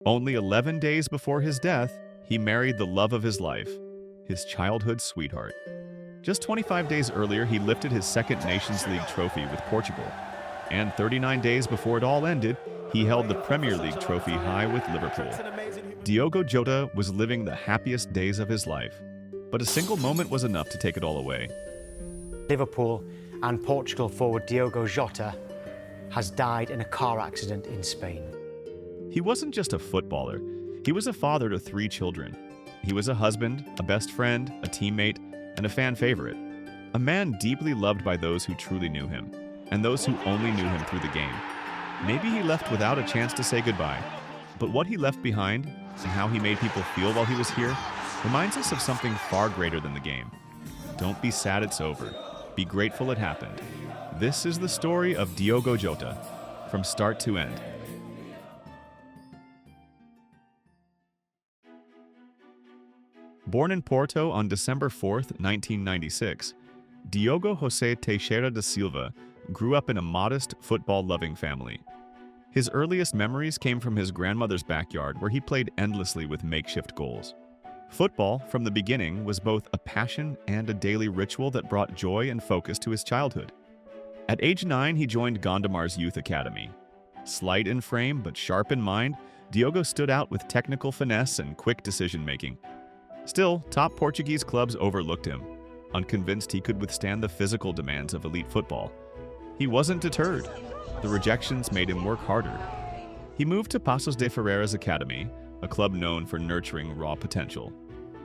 Only 11 days before his death, he married the love of his life, his childhood sweetheart. Just 25 days earlier, he lifted his second Nations League trophy with Portugal. And 39 days before it all ended, he held the Premier League trophy high with Liverpool. Diogo Jota was living the happiest days of his life, but a single moment was enough to take it all away. Liverpool and Portugal forward Diogo Jota has died in a car accident in Spain. He wasn't just a footballer, he was a father to 3 children. He was a husband, a best friend, a teammate, and a fan favorite. A man deeply loved by those who truly knew him, and those who only knew him through the game. Maybe he left without a chance to say goodbye, but what he left behind, and how he made people feel while he was here, reminds us of something far greater than the game. Don't be sad it's over. Be grateful it happened. This is the story of Diogo Jota, from start to end. Born in Porto on December 4th, 1996, Diogo José Teixeira da Silva grew up in a modest, football-loving family. His earliest memories came from his grandmother's backyard, where he played endlessly with makeshift goals. Football, from the beginning, was both a passion and a daily ritual that brought joy and focus to his childhood. At age 9, he joined Gondomar's youth academy. Slight in frame but sharp in mind, Diogo stood out with technical finesse and quick decision-making. Still, top Portuguese clubs overlooked him, unconvinced he could withstand the physical demands of elite football. He wasn't deterred. The rejections made him work harder. He moved to Paços de Ferreira's academy, a club known for nurturing raw potential.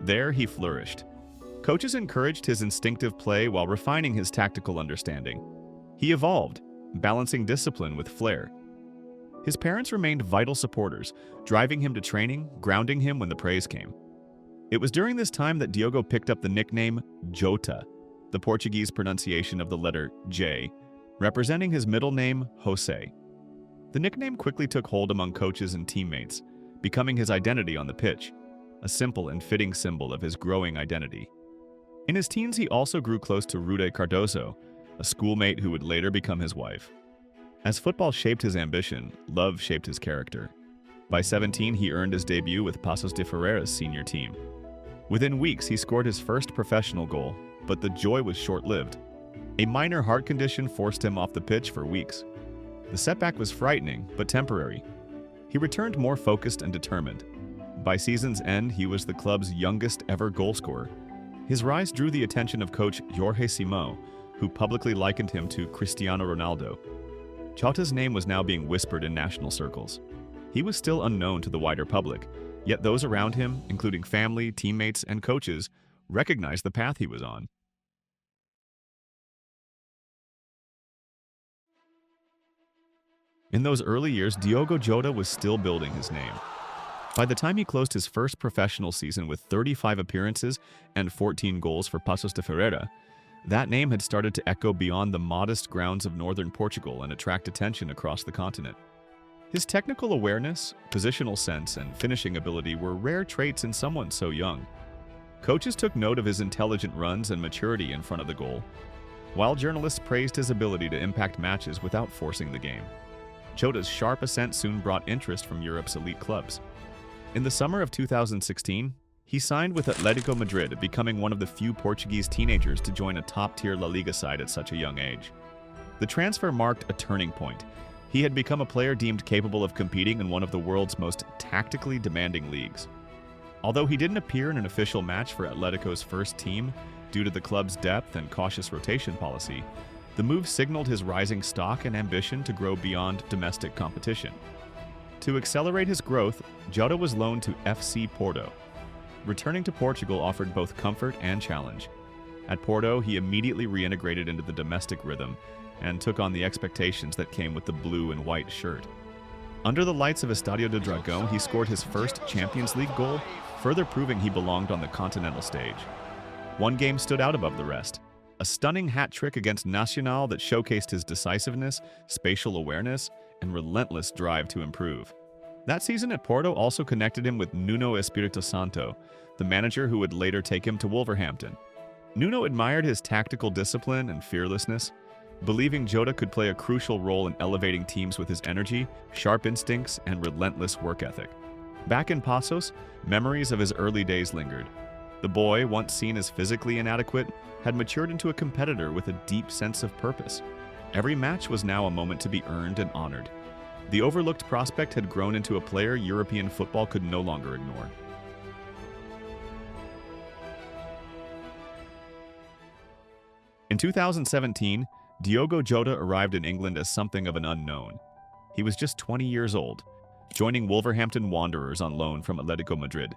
There, he flourished. Coaches encouraged his instinctive play while refining his tactical understanding. He evolved, balancing discipline with flair. His parents remained vital supporters, driving him to training, grounding him when the praise came. It was during this time that Diogo picked up the nickname Jota, the Portuguese pronunciation of the letter J, representing his middle name, José. The nickname quickly took hold among coaches and teammates, becoming his identity on the pitch, a simple and fitting symbol of his growing identity. In his teens, he also grew close to Rude Cardoso, a schoolmate who would later become his wife. As football shaped his ambition, love shaped his character. By 17, he earned his debut with Paços de Ferreira's senior team. Within weeks, he scored his first professional goal, but the joy was short-lived. A minor heart condition forced him off the pitch for weeks. The setback was frightening, but temporary. He returned more focused and determined. By season's end, he was the club's youngest ever goalscorer. His rise drew the attention of coach Jorge Simão, who publicly likened him to Cristiano Ronaldo. Jota's name was now being whispered in national circles. He was still unknown to the wider public, yet those around him, including family, teammates, and coaches, recognized the path he was on. In those early years, Diogo Jota was still building his name. By the time he closed his first professional season with 35 appearances and 14 goals for Paços de Ferreira, that name had started to echo beyond the modest grounds of northern Portugal and attract attention across the continent. His technical awareness, positional sense, and finishing ability were rare traits in someone so young. Coaches took note of his intelligent runs and maturity in front of the goal, while journalists praised his ability to impact matches without forcing the game. Jota's sharp ascent soon brought interest from Europe's elite clubs. In the summer of 2016, he signed with Atletico Madrid, becoming one of the few Portuguese teenagers to join a top-tier La Liga side at such a young age. The transfer marked a turning point. He had become a player deemed capable of competing in one of the world's most tactically demanding leagues. Although he didn't appear in an official match for Atletico's first team due to the club's depth and cautious rotation policy, the move signaled his rising stock and ambition to grow beyond domestic competition. To accelerate his growth, Jota was loaned to FC Porto. Returning to Portugal offered both comfort and challenge. At Porto, he immediately reintegrated into the domestic rhythm and took on the expectations that came with the blue and white shirt. Under the lights of Estádio do Dragão, he scored his first Champions League goal, further proving he belonged on the continental stage. One game stood out above the rest. A stunning hat trick against Nacional that showcased his decisiveness, spatial awareness, and relentless drive to improve. That season at Porto also connected him with Nuno Espírito Santo, the manager who would later take him to Wolverhampton. Nuno admired his tactical discipline and fearlessness, believing Jota could play a crucial role in elevating teams with his energy, sharp instincts, and relentless work ethic. Back in Pasos, memories of his early days lingered. The boy, once seen as physically inadequate, had matured into a competitor with a deep sense of purpose. Every match was now a moment to be earned and honored. The overlooked prospect had grown into a player European football could no longer ignore. In 2017, Diogo Jota arrived in England as something of an unknown. He was just 20 years old, joining Wolverhampton Wanderers on loan from Atletico Madrid.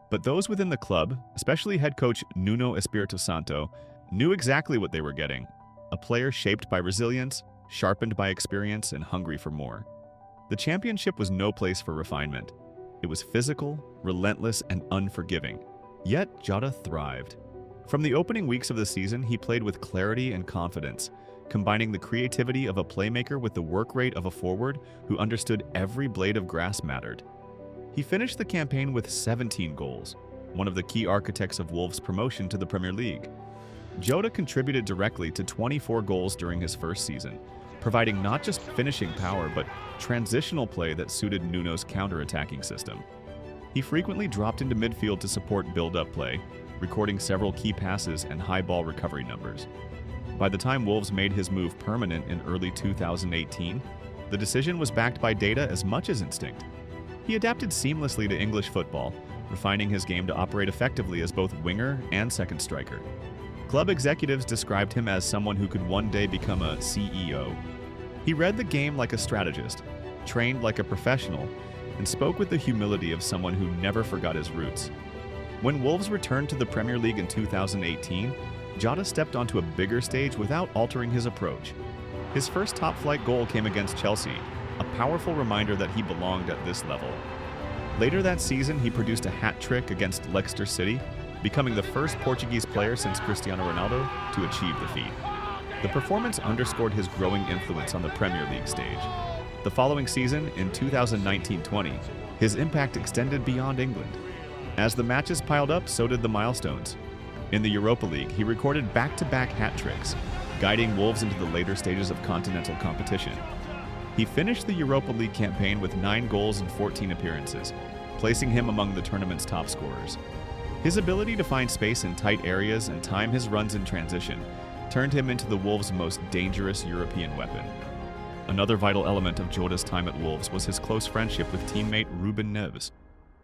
But those within the club, especially head coach Nuno Espirito Santo, knew exactly what they were getting: a player shaped by resilience, sharpened by experience, and hungry for more. The championship was no place for refinement. It was physical, relentless, and unforgiving. Yet Jota thrived. From the opening weeks of the season, he played with clarity and confidence, combining the creativity of a playmaker with the work rate of a forward who understood every blade of grass mattered. He finished the campaign with 17 goals, one of the key architects of Wolves' promotion to the Premier League. Jota contributed directly to 24 goals during his first season, providing not just finishing power but transitional play that suited Nuno's counter-attacking system. He frequently dropped into midfield to support build-up play, recording several key passes and high ball recovery numbers. By the time Wolves made his move permanent in early 2018, the decision was backed by data as much as instinct. He adapted seamlessly to English football, refining his game to operate effectively as both winger and second striker. Club executives described him as someone who could one day become a CEO. He read the game like a strategist, trained like a professional, and spoke with the humility of someone who never forgot his roots. When Wolves returned to the Premier League in 2018, Jota stepped onto a bigger stage without altering his approach. His first top-flight goal came against Chelsea, a powerful reminder that he belonged at this level. Later that season, he produced a hat-trick against Leicester City, becoming the first Portuguese player since Cristiano Ronaldo to achieve the feat. The performance underscored his growing influence on the Premier League stage. The following season, in 2019-20, his impact extended beyond England. As the matches piled up, so did the milestones. In the Europa League, he recorded back-to-back hat tricks, guiding Wolves into the later stages of continental competition. He finished the Europa League campaign with 9 goals and 14 appearances, placing him among the tournament's top scorers. His ability to find space in tight areas and time his runs in transition turned him into the Wolves' most dangerous European weapon. Another vital element of Jota's time at Wolves was his close friendship with teammate Ruben Neves.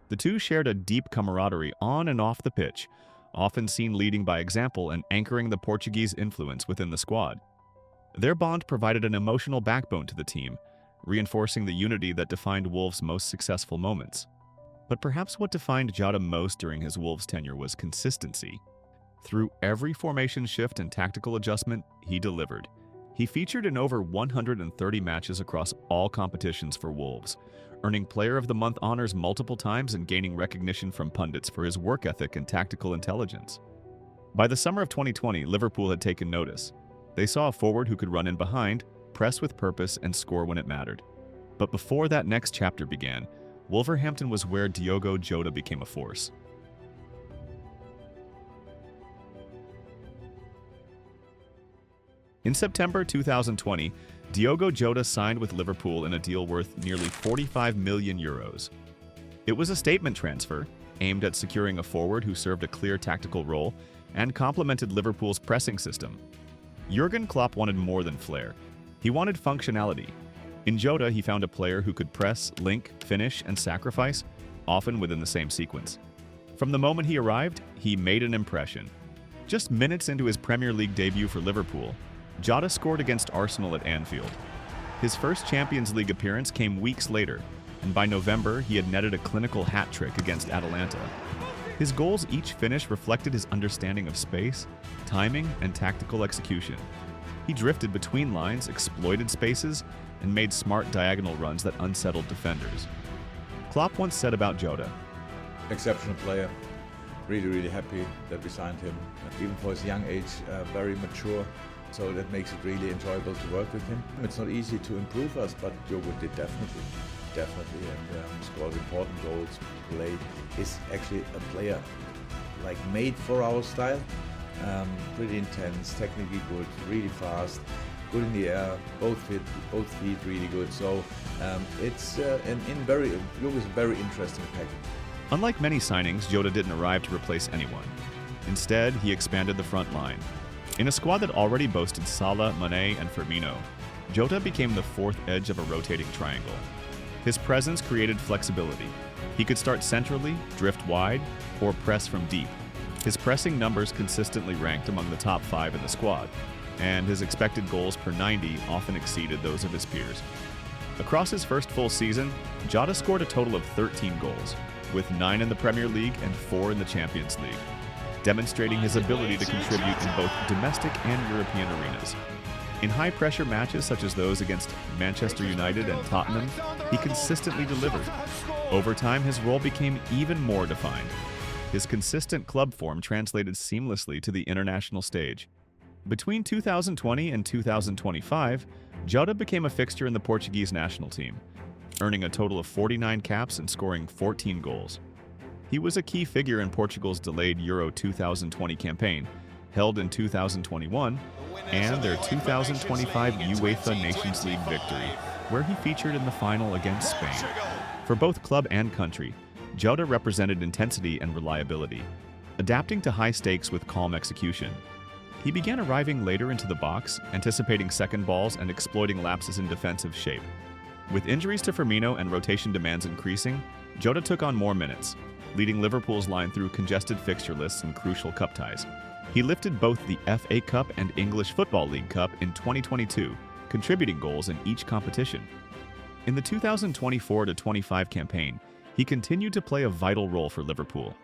The two shared a deep camaraderie on and off the pitch, often seen leading by example and anchoring the Portuguese influence within the squad. Their bond provided an emotional backbone to the team, reinforcing the unity that defined Wolves' most successful moments. But perhaps what defined Jota most during his Wolves tenure was consistency. Through every formation shift and tactical adjustment, he delivered. He featured in over 130 matches across all competitions for Wolves, earning Player of the Month honors multiple times and gaining recognition from pundits for his work ethic and tactical intelligence. By the summer of 2020, Liverpool had taken notice. They saw a forward who could run in behind, press with purpose, and score when it mattered. But before that next chapter began, Wolverhampton was where Diogo Jota became a force. In September 2020, Diogo Jota signed with Liverpool in a deal worth nearly €45 million. It was a statement transfer, aimed at securing a forward who served a clear tactical role and complemented Liverpool's pressing system. Jurgen Klopp wanted more than flair. He wanted functionality. In Jota, he found a player who could press, link, finish, and sacrifice, often within the same sequence. From the moment he arrived, he made an impression. Just minutes into his Premier League debut for Liverpool, Jota scored against Arsenal at Anfield. His first Champions League appearance came weeks later, and by November he had netted a clinical hat trick against Atalanta. His goals each finish reflected his understanding of space, timing, and tactical execution. He drifted between lines, exploited spaces, and made smart diagonal runs that unsettled defenders. Klopp once said about Jota, "Exceptional player. Really happy that we signed him. Even for his young age, very mature. So that makes it really enjoyable to work with him. It's not easy to improve us, but Diogo did definitely, and scored important goals. Play is actually a player like made for our style. Pretty intense, technically good, really fast. good in the air, both feet really good. So it's Diogo is a very interesting package. Unlike many signings, Jota didn't arrive to replace anyone. Instead, he expanded the front line. In a squad that already boasted Salah, Mane, and Firmino, Jota became the fourth edge of a rotating triangle. His presence created flexibility. He could start centrally, drift wide, or press from deep. His pressing numbers consistently ranked among the top 5 in the squad, and his expected goals per 90 often exceeded those of his peers. Across his first full season, Jota scored a total of 13 goals, with 9 in the Premier League and 4 in the Champions League, demonstrating his ability to contribute in both domestic and European arenas. In high-pressure matches such as those against Manchester United and Tottenham, he consistently delivered. Over time, his role became even more defined. His consistent club form translated seamlessly to the international stage. Between 2020 and 2025, Jota became a fixture in the Portuguese national team, earning a total of 49 caps and scoring 14 goals. He was a key figure in Portugal's delayed Euro 2020 campaign, held in 2021, and their 2025 UEFA Nations League victory, where he featured in the final against Spain. For both club and country, Jota represented intensity and reliability, adapting to high stakes with calm execution. He began arriving later into the box, anticipating second balls and exploiting lapses in defensive shape. With injuries to Firmino and rotation demands increasing, Jota took on more minutes, leading Liverpool's line through congested fixture lists and crucial cup ties. He lifted both the FA Cup and English Football League Cup in 2022, contributing goals in each competition. In the 2024-25 campaign, he continued to play a vital role for Liverpool,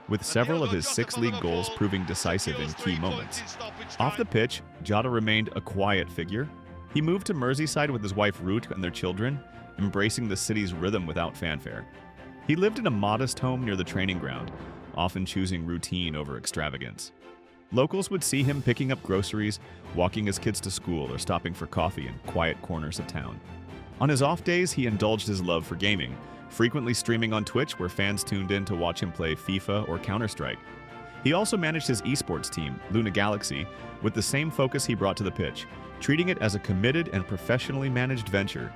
with several of his 6 league goals proving decisive in key moments. Off the pitch, Jota remained a quiet figure. He moved to Merseyside with his wife Ruth and their children, embracing the city's rhythm without fanfare. He lived in a modest home near the training ground, often choosing routine over extravagance. Locals would see him picking up groceries, walking his kids to school, or stopping for coffee in quiet corners of town. On his off days, he indulged his love for gaming, frequently streaming on Twitch where fans tuned in to watch him play FIFA or Counter-Strike. He also managed his esports team, Luna Galaxy, with the same focus he brought to the pitch, treating it as a committed and professionally managed venture.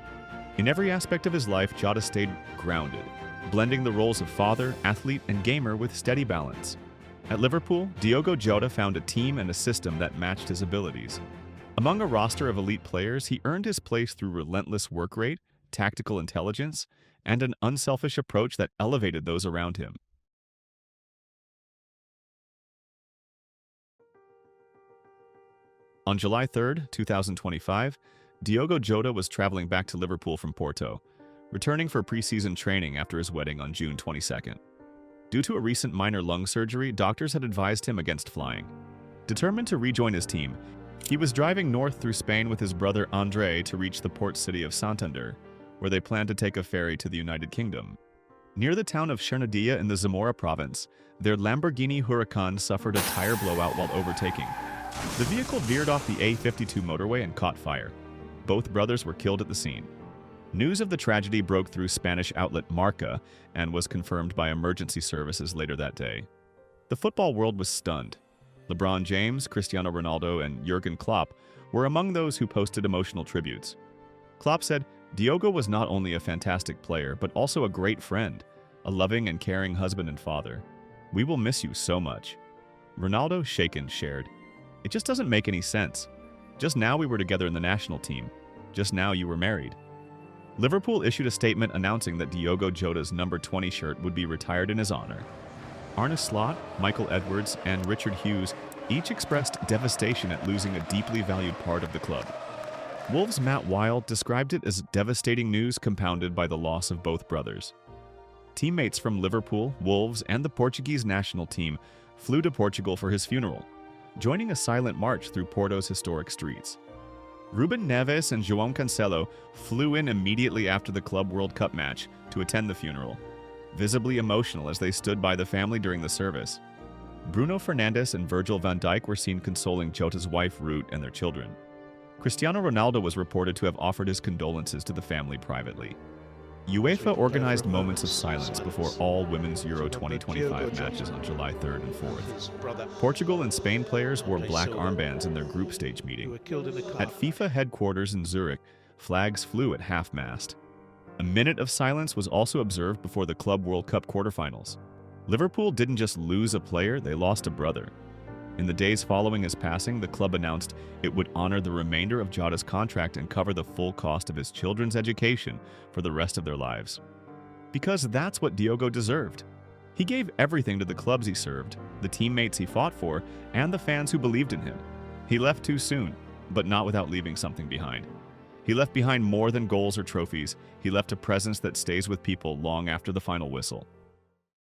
In every aspect of his life, Jota stayed grounded, blending the roles of father, athlete, and gamer with steady balance. At Liverpool, Diogo Jota found a team and a system that matched his abilities. Among a roster of elite players, he earned his place through relentless work rate, tactical intelligence, and an unselfish approach that elevated those around him. On July 3, 2025, Diogo Jota was traveling back to Liverpool from Porto, returning for preseason training after his wedding on June 22nd. Due to a recent minor lung surgery, doctors had advised him against flying. Determined to rejoin his team, he was driving north through Spain with his brother André to reach the port city of Santander, where they planned to take a ferry to the United Kingdom. Near the town of Xernedia in the Zamora province, their Lamborghini Huracan suffered a tire blowout while overtaking. The vehicle veered off the A52 motorway and caught fire. Both brothers were killed at the scene. News of the tragedy broke through Spanish outlet Marca and was confirmed by emergency services later that day. The football world was stunned. LeBron James, Cristiano Ronaldo, and Jurgen Klopp were among those who posted emotional tributes. Klopp said, "Diogo was not only a fantastic player, but also a great friend, a loving and caring husband and father. We will miss you so much." Ronaldo, shaken, shared, "It just doesn't make any sense. Just now we were together in the national team. Just now you were married." Liverpool issued a statement announcing that Diogo Jota's number 20 shirt would be retired in his honor. Arne Slot, Michael Edwards, and Richard Hughes each expressed devastation at losing a deeply valued part of the club. Wolves' Matt Wilde described it as devastating news compounded by the loss of both brothers. Teammates from Liverpool, Wolves, and the Portuguese national team flew to Portugal for his funeral, joining a silent march through Porto's historic streets. Ruben Neves and João Cancelo flew in immediately after the Club World Cup match to attend the funeral, visibly emotional as they stood by the family during the service. Bruno Fernandes and Virgil van Dijk were seen consoling Jota's wife Ruth and their children. Cristiano Ronaldo was reported to have offered his condolences to the family privately. UEFA organized moments of silence before all women's Euro 2025 matches on July 3rd and 4th. Portugal and Spain players wore black armbands in their group stage meeting. At FIFA headquarters in Zurich, flags flew at half-mast. A minute of silence was also observed before the Club World Cup quarterfinals. Liverpool didn't just lose a player, they lost a brother. In the days following his passing, the club announced it would honor the remainder of Jota's contract and cover the full cost of his children's education for the rest of their lives. Because that's what Diogo deserved. He gave everything to the clubs he served, the teammates he fought for, and the fans who believed in him. He left too soon, but not without leaving something behind. He left behind more than goals or trophies. He left a presence that stays with people long after the final whistle.